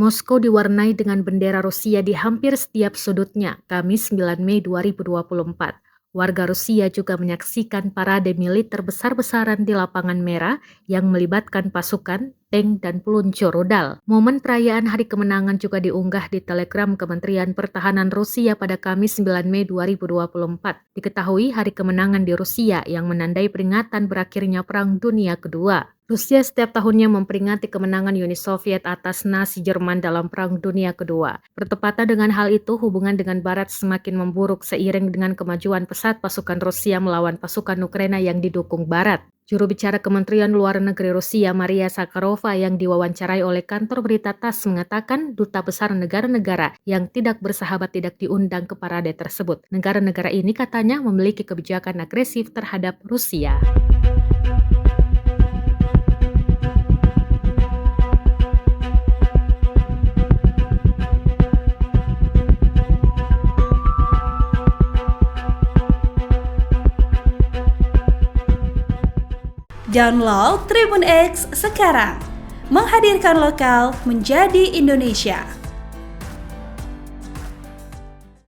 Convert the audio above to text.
Moskow diwarnai dengan bendera Rusia di hampir setiap sudutnya, Kamis 9 Mei 2024. Warga Rusia juga menyaksikan parade militer besar-besaran di lapangan merah yang melibatkan pasukan, tank, dan peluncur rudal. Momen perayaan Hari Kemenangan juga diunggah di Telegram Kementerian Pertahanan Rusia pada Kamis 9 Mei 2024. Diketahui Hari Kemenangan di Rusia yang menandai peringatan berakhirnya Perang Dunia Kedua. Rusia setiap tahunnya memperingati kemenangan Uni Soviet atas Nazi Jerman dalam Perang Dunia Kedua. Bertepatan dengan hal itu, hubungan dengan Barat semakin memburuk seiring dengan kemajuan pesat pasukan Rusia melawan pasukan Ukraina yang didukung Barat. Juru bicara Kementerian Luar Negeri Rusia, Maria Zakharova, yang diwawancarai oleh kantor berita TASS mengatakan duta besar negara-negara yang tidak bersahabat tidak diundang ke parade tersebut. Negara-negara ini katanya memiliki kebijakan agresif terhadap Rusia. Download Tribun X sekarang, menghadirkan lokal menjadi Indonesia.